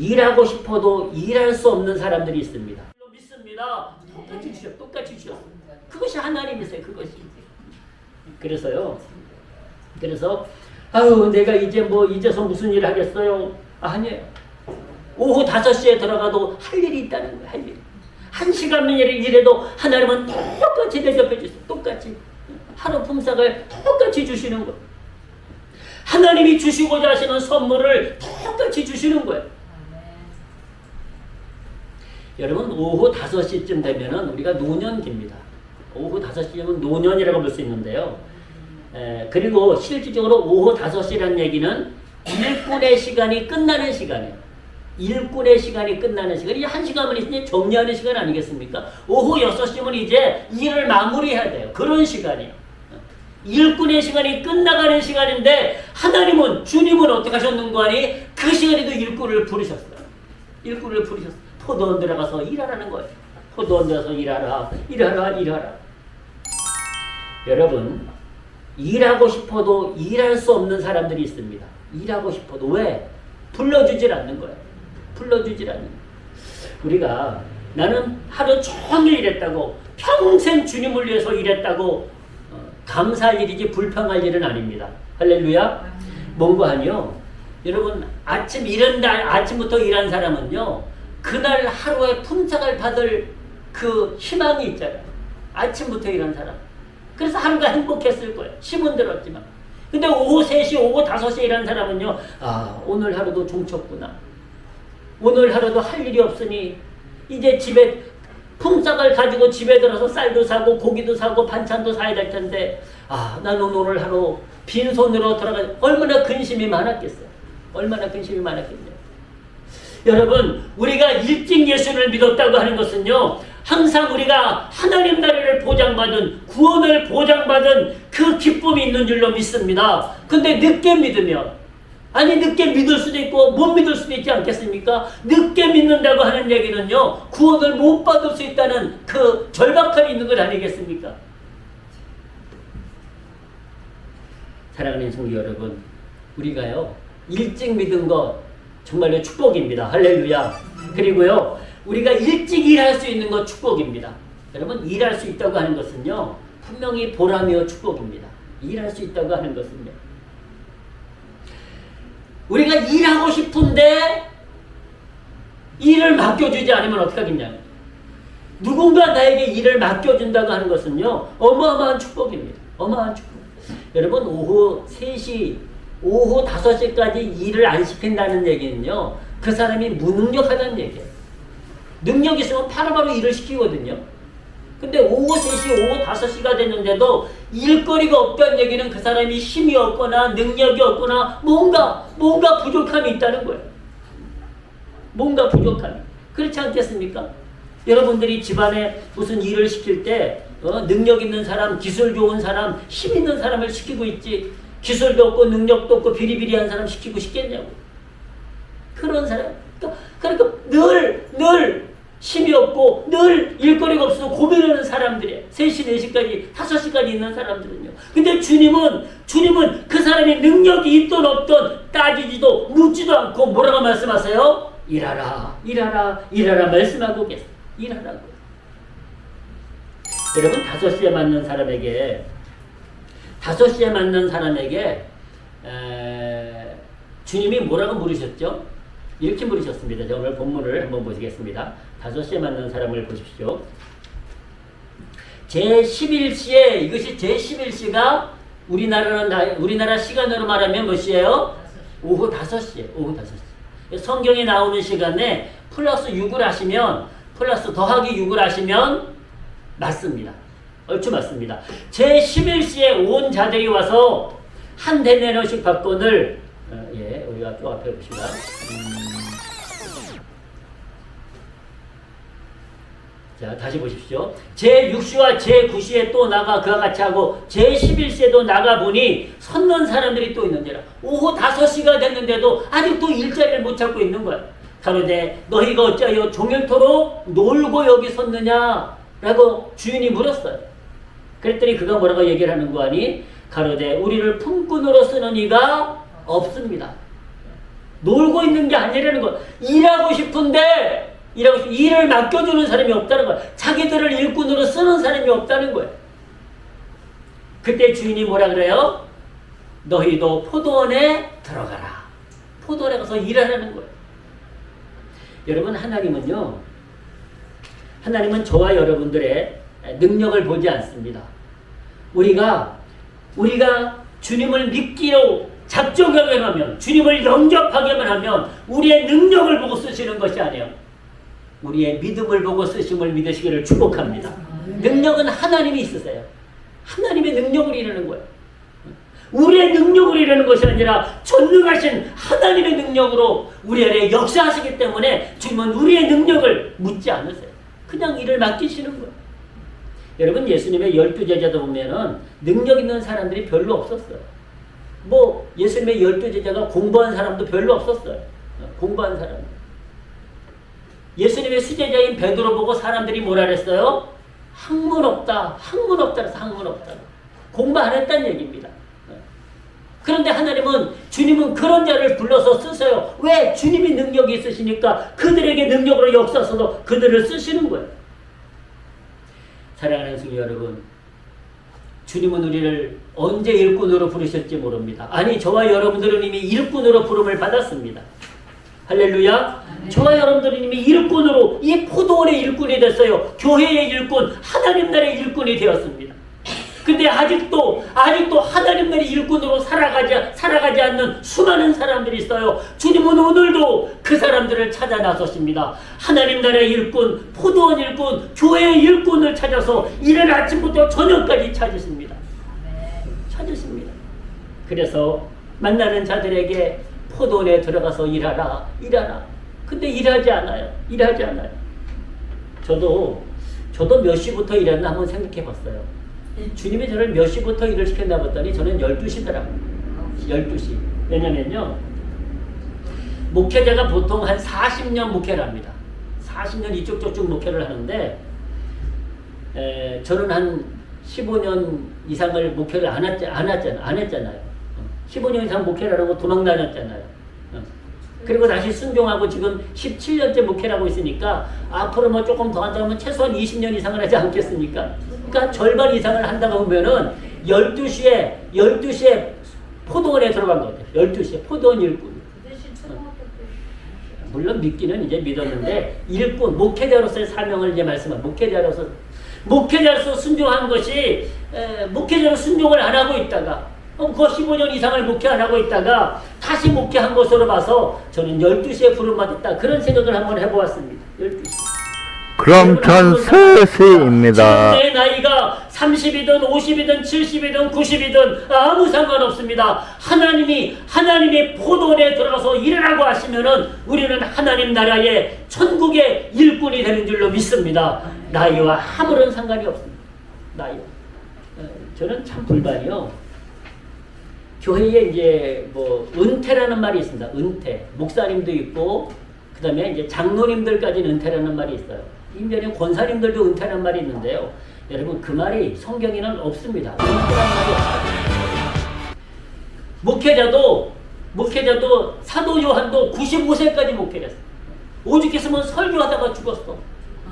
일하고 싶어도 일할 수 없는 사람들이 있습니다. 믿습니다. 똑같이 주셨어요. 그것이 하나님이세요. 그것이. 그래서 아유 내가 이제서 무슨 일을 하겠어요? 아니에요. 오후 5시에 들어가도 할 일이 있다는 거예요. 할 일. 1시간만 일해도 하나님은 똑같이 대접해 주세요. 똑같이. 하루 품삯을 똑같이 주시는 거예요. 하나님이 주시고자 하시는 선물을 똑같이 주시는 거예요. 여러분 오후 5시쯤 되면은 우리가 노년기입니다. 오후 5시면 노년이라고 볼 수 있는데요. 그리고 실질적으로 오후 5시라는 얘기는 일꾼의 시간이 끝나는 시간이에요. 일꾼의 시간이 끝나는 시간. 이제 1시간만 있으니 정리하는 시간 아니겠습니까? 오후 6시면 이제 일을 마무리해야 돼요. 그런 시간이에요. 일꾼의 시간이 끝나가는 시간인데 하나님은 주님은 어떻게 하셨는가 하니 그 시간에도 일꾼을 부르셨어요. 일꾼을 부르셨어요. 포도원 들어가서 일하라는 거예요. 포도원 들어가서 일하라. 여러분 일하고 싶어도 일할 수 없는 사람들이 있습니다. 일하고 싶어도 왜? 불러주질 않는 거예요. 불러주질 않는 거예요. 우리가 나는 하루 종일 일했다고 평생 주님을 위해서 일했다고 감사할 일이지 불평할 일은 아닙니다. 할렐루야. 뭔가 하니요. 여러분 아침부터 일한 사람은요. 그날 하루에 품삯을 받을 그 희망이 있잖아요. 아침부터 일한 사람. 그래서 하루가 행복했을 거예요. 힘은 들었지만. 근데 오후 3시, 오후 5시에 일한 사람은요. 아, 오늘 하루도 종쳤구나. 오늘 하루도 할 일이 없으니 이제 집에 품삯을 가지고 집에 들어서 쌀도 사고 고기도 사고 반찬도 사야 될 텐데 아, 나는 오늘 하루 빈손으로 돌아가. 얼마나 근심이 많았겠어요. 얼마나 근심이 많았겠네요. 여러분 우리가 일찍 예수를 믿었다고 하는 것은요. 항상 우리가 하나님 나라를 보장받은 구원을 보장받은 그 기쁨이 있는 줄로 믿습니다. 근데 늦게 믿으면 늦게 믿을 수도 있고 못 믿을 수도 있지 않겠습니까? 늦게 믿는다고 하는 얘기는요. 구원을 못 받을 수 있다는 그 절박함이 있는 것 아니겠습니까? 사랑하는 성도 여러분 우리가요. 일찍 믿은 것 정말로 축복입니다. 할렐루야. 그리고요. 우리가 일찍 일할 수 있는 것 축복입니다. 여러분 일할 수 있다고 하는 것은요. 분명히 보람이요 축복입니다. 일할 수 있다고 하는 것은요. 우리가 일하고 싶은데 일을 맡겨주지 않으면 어떻게 하겠냐. 누군가 나에게 일을 맡겨준다고 하는 것은요. 어마어마한 축복입니다. 어마어마한 축복. 여러분 오후 3시, 오후 5시까지 일을 안 시킨다는 얘기는요. 그 사람이 무능력하다는 얘기예요. 능력 있으면 바로바로 일을 시키거든요. 근데 오후 3시, 오후 5시가 됐는데도 일거리가 없다는 얘기는 그 사람이 힘이 없거나 능력이 없거나 뭔가 부족함이 있다는 거예요. 뭔가 부족함이. 그렇지 않겠습니까? 여러분들이 집안에 무슨 일을 시킬 때 능력 있는 사람, 기술 좋은 사람, 힘 있는 사람을 시키고 있지 기술도 없고 능력도 없고 비리비리한 사람 시키고 싶겠냐고. 그런 사람. 그러니까 늘 힘이 없고 늘 일거리가 없어서 고민하는 사람들이에요. 3시, 4시까지, 5시까지 있는 사람들은요. 근데 주님은 그 사람이 능력이 있든 없든 따지지도 묻지도 않고 뭐라고 말씀하세요? 일하라 말씀하고 계세요. 일하라고. 여러분 5시에 맞는 사람에게 주님이 뭐라고 물으셨죠? 이렇게 물으셨습니다. 제가 오늘 본문을 한번 보시겠습니다. 5시에 맞는 사람을 보십시오. 제11시에 이것이 제11시가 우리나라 시간으로 말하면 몇 시예요? 오후 5시에. 오후 5시. 성경에 나오는 시간에 플러스 6을 하시면 더하기 6을 하시면 맞습니다. 얼추 맞습니다. 제11시에 온 자들이 와서 한 데나리온씩 받건을 우리가 또 앞에 봅시다. 자, 다시 보십시오. 제6시와 제9시에 또 나가 그와 같이 하고 제11시에도 나가보니 섰는 사람들이 또 있는지라. 오후 5시가 됐는데도 아직도 일자리를 못 찾고 있는 거야. 가로되 너희가 어찌하여 종일토록 놀고 여기 섰느냐? 라고 주인이 물었어요. 그랬더니 그가 뭐라고 얘기를 하는 거 아니? 가로되 우리를 품꾼으로 쓰는 이가 없습니다. 놀고 있는 게 아니라는 거. 일하고 싶은데 일을 맡겨주는 사람이 없다는 거야. 자기들을 일꾼으로 쓰는 사람이 없다는 거야. 그때 주인이 뭐라 그래요? 너희도 포도원에 들어가라. 포도원에 가서 일하라는 거예요. 여러분, 하나님은 저와 여러분들의 능력을 보지 않습니다. 우리가 주님을 믿기로 작정하게만 하면, 주님을 영접하게만 하면 우리의 능력을 보고 쓰시는 것이 아니에요. 우리의 믿음을 보고 쓰심을 믿으시기를 축복합니다. 능력은 하나님이 있으세요. 하나님의 능력을 이루는 거예요. 우리의 능력을 이루는 것이 아니라 전능하신 하나님의 능력으로 우리 안에 역사하시기 때문에 주님은 우리의 능력을 묻지 않으세요. 그냥 일을 맡기시는 거예요. 여러분, 예수님의 12제자도 보면은 능력 있는 사람들이 별로 없었어요. 예수님의 12제자가 공부한 사람도 별로 없었어요. 공부한 사람. 예수님의 수제자인 베드로 보고 사람들이 뭐라 그랬어요? 학문 없다. 그래서 학문 없다. 공부 안 했다는 얘기입니다. 그런데 주님은 그런 자를 불러서 쓰세요. 왜? 주님이 능력이 있으시니까 그들에게 능력으로 역사하셔서 그들을 쓰시는 거예요. 사랑하는 성도 여러분, 주님은 우리를 언제 일꾼으로 부르실지 모릅니다. 아니, 저와 여러분들은 이미 일꾼으로 부름을 받았습니다. 할렐루야. 저와 여러분들은 이미 일꾼으로, 이 포도원의 일꾼이 됐어요. 교회의 일꾼, 하나님 나라의 일꾼이 되었습니다. 근데 아직도 하나님 나라의 일꾼으로 살아가지 않는 수많은 사람들이 있어요. 주님은 오늘도 그 사람들을 찾아 나서십니다. 하나님 나라의 일꾼, 포도원 일꾼, 교회의 일꾼을 찾아서 이른 아침부터 저녁까지 찾으십니다. 찾으십니다. 그래서 만나는 자들에게 포도원에 들어가서 일하라. 근데 일하지 않아요. 저도 몇 시부터 일했나 한번 생각해 봤어요. 주님이 저를 몇 시부터 일을 시켰나 봤더니 저는 12시더라고요. 12시. 왜냐면요, 목회자가 보통 한 40년 목회를 합니다. 40년 이쪽 저쪽 목회를 하는데, 저는 한 15년 이상을 목회를 안 했잖아요. 15년 이상 목회를 하고 도망 다녔잖아요. 그리고 다시 순종하고 지금 17년째 목회를 하고 있으니까 앞으로 조금 더 하자면 최소한 20년 이상을 하지 않겠습니까? 그러니까 절반 이상을 한다고 보면은 12시에 포도원에 들어간 것 같아요. 12시에 포도원 일꾼. 물론 믿기는 이제 믿었는데 일꾼, 목회자로서의 사명을 이제 말씀한 목회자로서 순종한 것이 목회자로 순종을 안 하고 있다가 그 15년 이상을 목회 안 하고 있다가 다시 목회한 것으로 봐서 저는 12시에 부름받았다. 그런 생각을 한번 해보았습니다. 12시. 그럼 전 3시입니다. 지금 내 나이가 30이든 50이든 70이든 90이든 아무 상관없습니다. 하나님이 포도원에 들어가서 일하라고 하시면은 우리는 하나님 나라의 천국의 일꾼이 되는 줄로 믿습니다. 나이와 아무런 상관이 없습니다. 나이와. 저는 참 불만이요. 교회에 이제 은퇴라는 말이 있습니다. 은퇴. 목사님도 있고, 그 다음에 이제 장로님들까지는 은퇴라는 말이 있어요. 인변에 권사님들도 은퇴라는 말이 있는데요. 여러분, 그 말이 성경에는 없습니다. 은퇴라는 말이 없어요. 목회자도 사도 요한도 95세까지 목회했어. 오죽했으면 설교하다가 죽었어.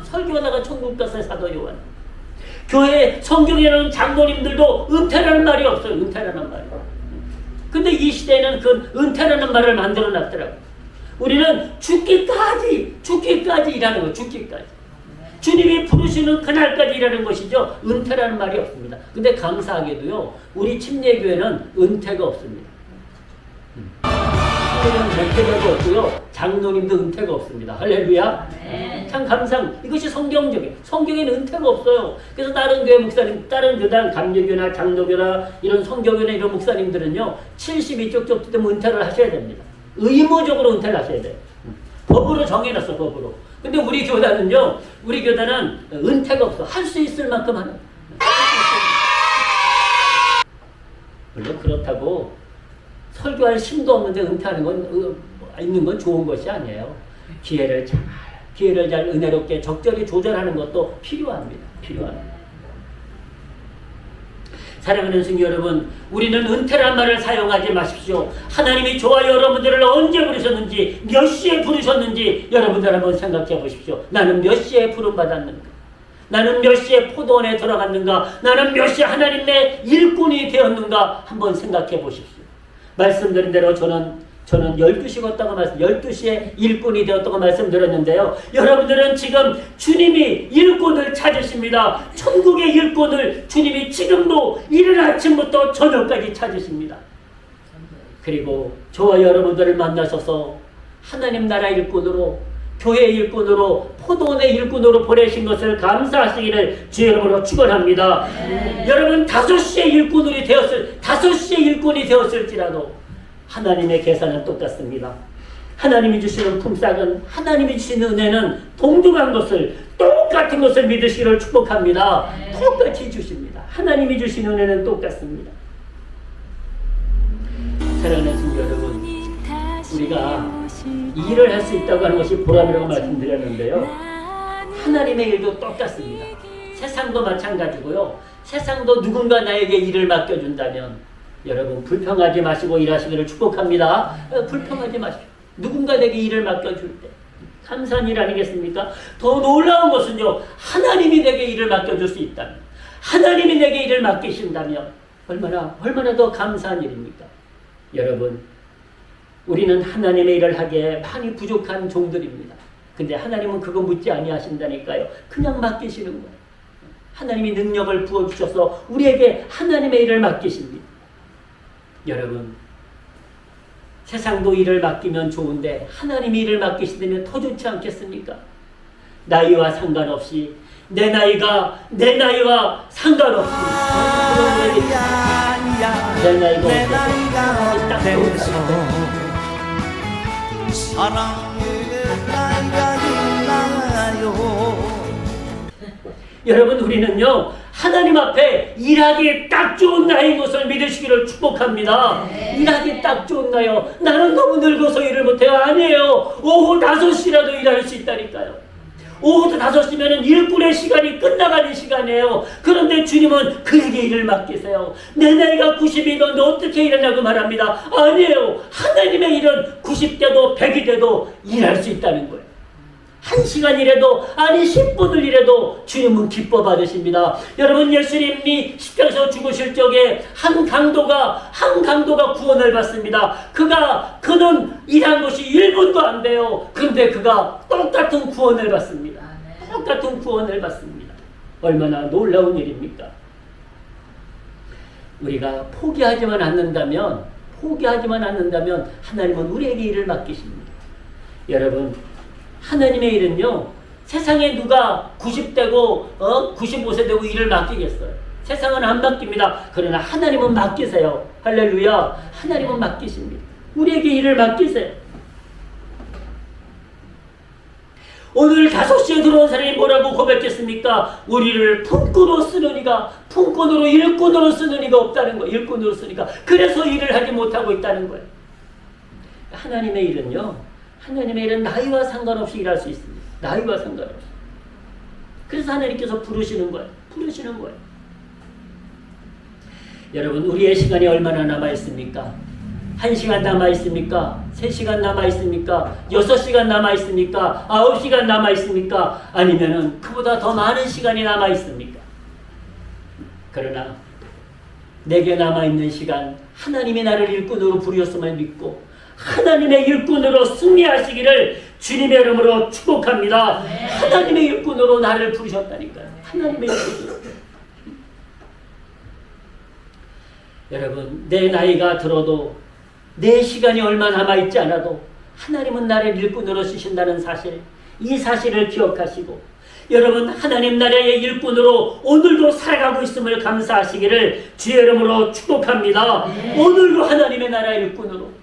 설교하다가 천국 갔어요, 사도 요한. 교회 성경에는 장로님들도 은퇴라는 말이 없어요. 은퇴라는 말이. 근데 이 시대에는 그 은퇴라는 말을 만들어 놨더라고요. 우리는 죽기까지 일하는 거예요. 죽기까지. 주님이 부르시는 그날까지 일하는 것이죠. 은퇴라는 말이 없습니다. 근데 감사하게도요, 우리 침례교회는 은퇴가 없습니다. 목회자도 없고요, 장로님도 은퇴가 없습니다. 할렐루야. 참 이것이 성경에는 은퇴가 없어요. 그래서 다른 교회 목사님, 다른 교단, 감리교나 장로교나 이런 성교교나 이런 목사님들은요, 72쪽 되면 은퇴를 하셔야 됩니다. 의무적으로 은퇴를 하셔야 돼요. 법으로 정해놨어, 법으로. 근데 우리 교단은 은퇴가 없어. 할 수 있을 만큼 하는. 물론 그렇다고 설교할 힘도 없는데 은퇴하는 있는 건 좋은 것이 아니에요. 기회를 잘 은혜롭게 적절히 조절하는 것도 필요합니다. 사랑하는 성도 여러분, 우리는 은퇴란 말을 사용하지 마십시오. 하나님이 저와 여러분들을 언제 부르셨습니까? 부르셨는지, 몇 시에 부르셨는지 여러분들 한번 생각해 보십시오. 나는 몇 시에 부름받았는가? 나는 몇 시에 포도원에 들어갔는가? 나는 몇 시에 하나님의 일꾼이 되었는가? 한번 생각해 보십시오. 말씀드린 대로 저는 12시 걷다가 12시에 일꾼이 되었다고 말씀드렸는데요. 여러분들은 지금 주님이 일꾼을 찾으십니다. 천국의 일꾼을 주님이 지금도 이른 아침부터 저녁까지 찾으십니다. 그리고 저와 여러분들을 만나셔서 하나님 나라 일꾼으로, 교회 일꾼으로, 포도원의 일꾼으로 보내신 것을 감사하시기를 주의 이름으로 축원합니다. 여러분 5시에 일꾼이 되었을지라도 하나님의 계산은 똑같습니다. 하나님이 주시는 품삯은, 하나님이 주시는 은혜는 동등한 것을, 똑같은 것을 믿으시기를 축복합니다. 똑같이 주십니다. 하나님이 주시는 은혜는 똑같습니다. 사랑하는 성도 여러분, 우리가 일을 할 수 있다고 하는 것이 보람이라고 말씀드렸는데요. 하나님의 일도 똑같습니다. 세상도 마찬가지고요. 세상도 누군가 나에게 일을 맡겨준다면 여러분 불평하지 마시고 일하시기를 축복합니다. 불평하지 마시고 누군가 내게 일을 맡겨줄 때 감사한 일 아니겠습니까? 더 놀라운 것은요, 하나님이 내게 일을 맡겨줄 수 있다면, 하나님이 내게 일을 맡기신다면 얼마나 더 감사한 일입니까? 여러분, 우리는 하나님의 일을 하기에 많이 부족한 종들입니다. 근데 하나님은 그거 묻지 아니하신다니까요. 그냥 맡기시는 거예요. 하나님이 능력을 부어주셔서 우리에게 하나님의 일을 맡기십니다. 여러분, 세상도 일을 맡기면 좋은데 하나님이 일을 맡기시다면 더 좋지 않겠습니까? 나이와 상관없이, 내 나이와 상관없이, 내 나이가 돼서 사랑의 나이가 있나요? 여러분, 우리는요 하나님 앞에 일하기 딱 좋은 나이인 것을 믿으시기를 축복합니다. 일하기 딱 좋은 나이요. 나는 너무 늙어서 일을 못해요. 아니에요. 오후 5시라도 일할 수 있다니까요. 오후 5시면 일꾼의 시간이 끝나가는 시간이에요. 그런데 주님은 그에게 일을 맡기세요. 내 나이가 90이 너 어떻게 일하냐고 말합니다. 아니에요. 하나님의 일은 90대도 100이 돼도 일할 수 있다는 거예요. 1시간이라도, 아니 10분을 일해도 주님은 기뻐 받으십니다. 여러분, 예수님이 십자가에서 죽으실 적에 한 강도가 구원을 받습니다. 그는 일한 것이 1분도 안 돼요. 그런데 그가 똑같은 구원을 받습니다. 똑같은 구원을 받습니다. 얼마나 놀라운 일입니까? 우리가 포기하지만 않는다면 하나님은 우리에게 일을 맡기십니다. 여러분, 하나님의 일은요, 세상에 누가 90대고 95세 되고 일을 맡기겠어요? 세상은 안 맡깁니다. 그러나 하나님은 맡기세요. 할렐루야. 하나님은 맡기십니다. 우리에게 일을 맡기세요. 오늘 5시에 들어온 사람이 뭐라고 고백했습니까? 우리를 품꾼으로 쓰는 이가, 품꾼으로, 일꾼으로 쓰는 이가 없다는 거예요. 일꾼으로 쓰니까. 그래서 일을 하지 못하고 있다는 거예요. 하나님의 일은 나이와 상관없이 일할 수 있습니다. 나이와 상관없이. 그래서 하나님께서 부르시는 거예요. 여러분, 우리의 시간이 얼마나 남아있습니까? 1시간 남아있습니까? 3시간 남아있습니까? 6시간 남아있습니까? 9시간 남아있습니까? 아니면은 그보다 더 많은 시간이 남아있습니까? 그러나 내게 남아있는 시간, 하나님이 나를 일꾼으로 부르셨음을 믿고 하나님의 일꾼으로 승리하시기를 주님의 이름으로 축복합니다. 하나님의 일꾼으로 나를 부르셨다니까요. 하나님의 일꾼으로. 여러분, 내 나이가 들어도, 내 시간이 얼마 남아있지 않아도 하나님은 나를 일꾼으로 쓰신다는 사실, 이 사실을 기억하시고 여러분, 하나님 나라의 일꾼으로 오늘도 살아가고 있음을 감사하시기를 주의 이름으로 축복합니다. 오늘도 하나님의 나라의 일꾼으로.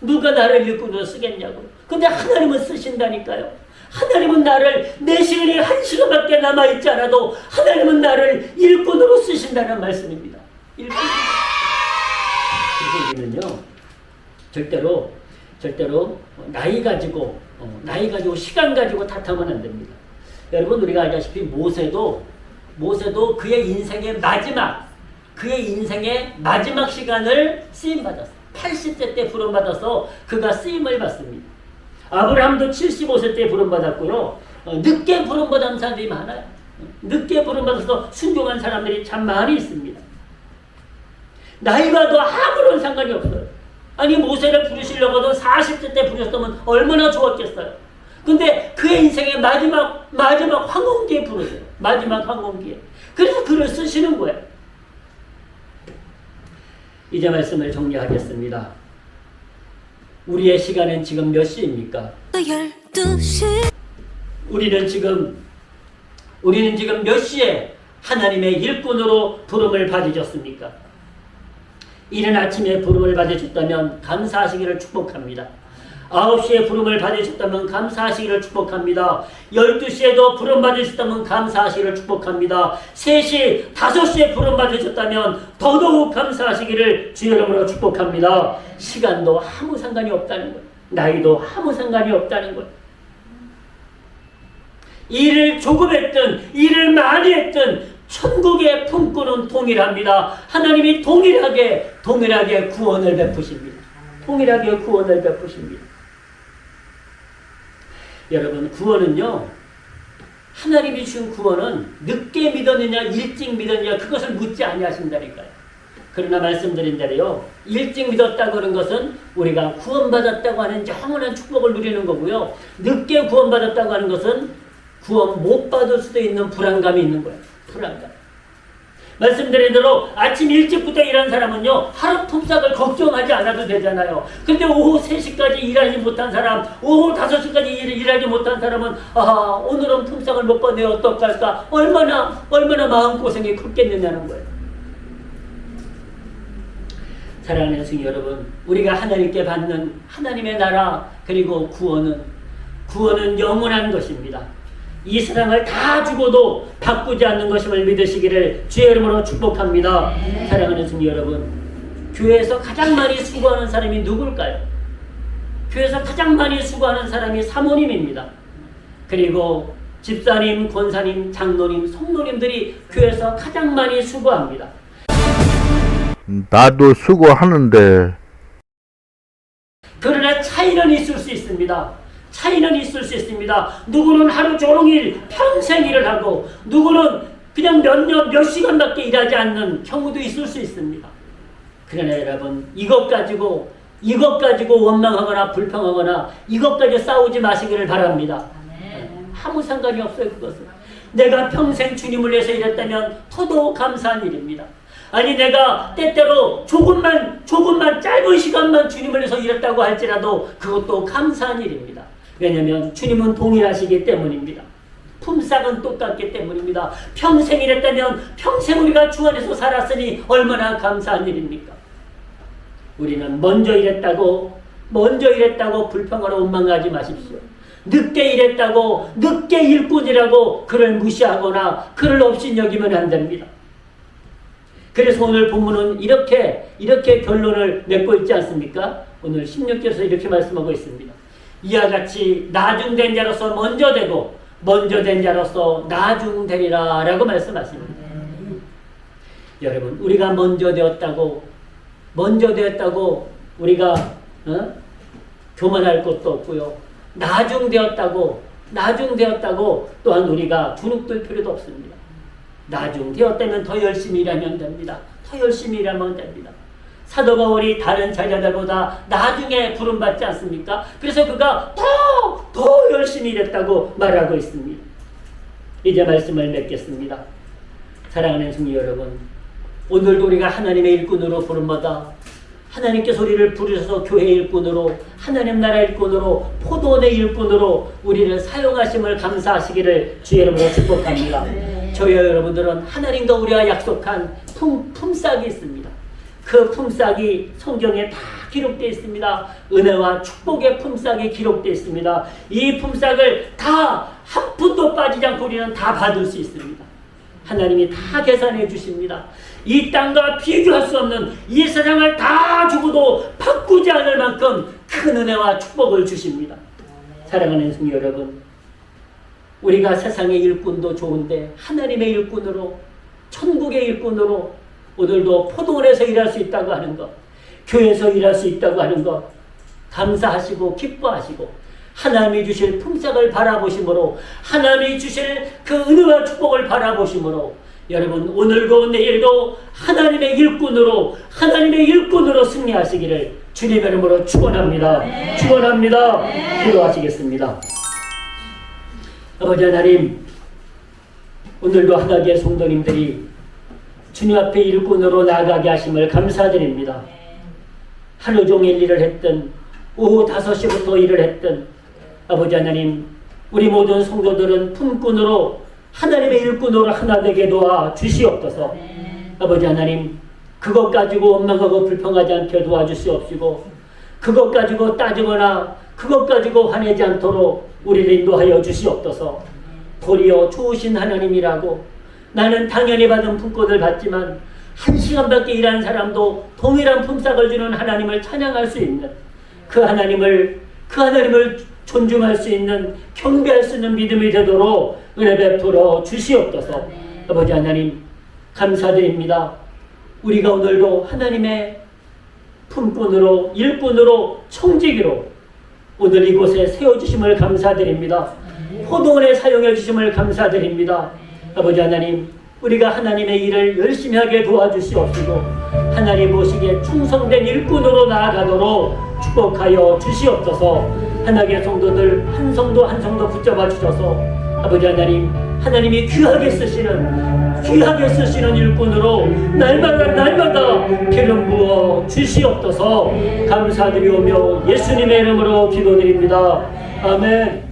누가 나를 일꾼으로 쓰겠냐고. 근데 하나님은 쓰신다니까요. 하나님은 나를, 내 시간이 1시간밖에 남아있지 않아도 하나님은 나를 일꾼으로 쓰신다는 말씀입니다. 일꾼. 그래서 우리는요, 절대로 나이 가지고 시간 가지고 탓하면 안 됩니다. 여러분, 우리가 알다시피 모세도 그의 인생의 마지막 시간을 쓰임받았어요. 80세 때 부름받아서 그가 쓰임을 받습니다. 아브라함도 75세 때 부름받았고요. 늦게 부름받은 사람들이 많아요. 늦게 부름받아서 순종한 사람들이 참 많이 있습니다. 나이가도 아무런 상관이 없어요. 아니 모세를 부르시려고도 40세 때 부르셨다면 얼마나 좋았겠어요. 근데 그의 인생의 마지막 황혼기에 부르세요. 마지막 황혼기에. 그래서 글을 쓰시는 거예요. 이제 말씀을 정리하겠습니다. 우리의 시간은 지금 몇 시입니까? 12시 우리는 지금 몇 시에 하나님의 일꾼으로 부름을 받으셨습니까? 이른 아침에 부름을 받으셨다면 감사하시기를 축복합니다. 9시에 부름을 받으셨다면 감사하시기를 축복합니다. 12시에도 부름 받으셨다면 감사하시기를 축복합니다. 3시, 5시에 부름 받으셨다면 더더욱 감사하시기를 주의 이름으로 축복합니다. 시간도 아무 상관이 없다는 거예요. 나이도 아무 상관이 없다는 거예요. 일을 조금 했든 일을 많이 했든 천국의 품꾼은 동일합니다. 하나님이 동일하게 구원을 베푸십니다. 동일하게 구원을 베푸십니다. 여러분, 구원은요, 하나님이 주신 구원은 늦게 믿었느냐 일찍 믿었느냐 그것을 묻지 아니하신다니까요. 그러나 말씀드린 대로요, 일찍 믿었다고 하는 것은 우리가 구원받았다고 하는 영원한 축복을 누리는 거고요, 늦게 구원받았다고 하는 것은 구원 못 받을 수도 있는 불안감이 있는 거예요. 불안감. 말씀드린 대로 아침 일찍부터 일하는 사람은요, 하루 품삯을 걱정하지 않아도 되잖아요. 근데 오후 3시까지 일하지 못한 사람, 오후 5시까지 일하지 못한 사람은 오늘은 품삯을 못 받네 어떡할까, 얼마나 마음고생이 컸겠느냐는 거예요. 사랑하는 성도 여러분, 우리가 하나님께 받는 하나님의 나라 그리고 구원은 영원한 것입니다. 이 세상을 다 주고도 바꾸지 않는 것임을 믿으시기를 주의 이름으로 축복합니다. 사랑하는 성도 여러분, 교회에서 가장 많이 수고하는 사람이 누굴까요? 교회에서 가장 많이 수고하는 사람이 사모님입니다. 그리고 집사님, 권사님, 장로님, 성도님들이 교회에서 가장 많이 수고합니다. 나도 수고하는데. 그러나 차이는 있을 수 있습니다. 누구는 하루 종일 평생 일을 하고 누구는 그냥 몇 시간밖에 일하지 않는 경우도 있을 수 있습니다. 그러나 여러분, 이것 가지고 원망하거나 불평하거나 이것 가지고 싸우지 마시기를 바랍니다. 아무 상관이 없어요. 그것은 내가 평생 주님을 위해서 일했다면 더더욱 감사한 일입니다. 아니 내가 때때로 조금만 짧은 시간만 주님을 위해서 일했다고 할지라도 그것도 감사한 일입니다. 왜냐하면 주님은 동일하시기 때문입니다. 품삯은 똑같기 때문입니다. 평생 일했다면 평생 우리가 주 안에서 살았으니 얼마나 감사한 일입니까? 우리는 먼저 일했다고 불평하러 원망하지 마십시오. 늦게 일꾼이라고 그를 무시하거나 그를 업신여기면 안 됩니다. 그래서 오늘 본문은 이렇게 결론을 맺고 있지 않습니까? 오늘 16절에서 이렇게 말씀하고 있습니다. 이와 같이 나중된 자로서 먼저 되고 먼저 된 자로서 나중되리라 라고 말씀하십니다. 여러분, 우리가 먼저 되었다고 우리가 교만할 것도 없고요, 나중되었다고 또한 우리가 주눅들 필요도 없습니다. 나중되었다면 더 열심히 일하면 됩니다. 사도 바울이 다른 제자들보다 나중에 부름받지 않습니까? 그래서 그가 더 열심히 일했다고 말하고 있습니다. 이제 말씀을 맺겠습니다. 사랑하는 성도 여러분, 오늘도 우리가 하나님의 일꾼으로 부름받아 하나님께서 우리를 부르셔서 교회 일꾼으로, 하나님 나라 일꾼으로, 포도원의 일꾼으로 우리를 사용하심을 감사하시기를 주의 이름으로 축복합니다. 저희와 여러분들은 하나님과 우리와 약속한 품삯이 있습니다. 그 품삯이 성경에 다 기록되어 있습니다. 은혜와 축복의 품삯이 기록되어 있습니다. 이 품삯을 다 한 푼도 빠지지 않고 우리는 다 받을 수 있습니다. 하나님이 다 계산해 주십니다. 이 땅과 비교할 수 없는 이 세상을 다 주고도 바꾸지 않을 만큼 큰 은혜와 축복을 주십니다. 사랑하는 성도 여러분, 우리가 세상의 일꾼도 좋은데 하나님의 일꾼으로, 천국의 일꾼으로 오늘도 포도원에서 일할 수 있다고 하는 것, 교회에서 일할 수 있다고 하는 것 감사하시고 기뻐하시고 하나님이 주실 품삯을 바라보심으로 하나님이 주실 그 은혜와 축복을 바라보심으로 여러분 오늘도 내일도 하나님의 일꾼으로 승리하시기를 주님의 이름으로 축원합니다. 축원합니다. 기도하시겠습니다. 아버지 하나님, 오늘도 하나님의 성도님들이 주님 앞에 일꾼으로 나아가게 하심을 감사드립니다. 하루 종일 일을 했든 오후 5시부터 일을 했든 아버지 하나님, 우리 모든 성도들은 품꾼으로 하나님의 일꾼으로 하나 되게 도와 주시옵소서. 아버지 하나님, 그것 가지고 원망하고 불평하지 않게 도와주시옵시고 그것 가지고 따지거나 그것 가지고 화내지 않도록 우리를 인도하여 주시옵소서. 도리어 좋으신 하나님이라고 나는 당연히 받은 품꾼을 받지만 1시간밖에 일하는 사람도 동일한 품삯을 주는 하나님을 찬양할 수 있는 그 하나님을 존중할 수 있는 경배할 수 있는 믿음이 되도록 은혜 베풀어 주시옵소서. 아버지 하나님 감사드립니다. 우리가 오늘도 하나님의 품꾼으로 일꾼으로 청지기로 오늘 이곳에 세워주심을 감사드립니다. 포도원에 사용해 주심을 감사드립니다. 아버지 하나님, 우리가 하나님의 일을 열심히 하게 도와주시옵시고 하나님 보시기에 충성된 일꾼으로 나아가도록 축복하여 주시옵소서. 하나님의 성도들 한 성도 한 성도 붙잡아 주셔서 아버지 하나님, 하나님이 귀하게 쓰시는 일꾼으로 날마다 기름 부어 주시옵소서. 감사드리오며 예수님의 이름으로 기도드립니다. 아멘.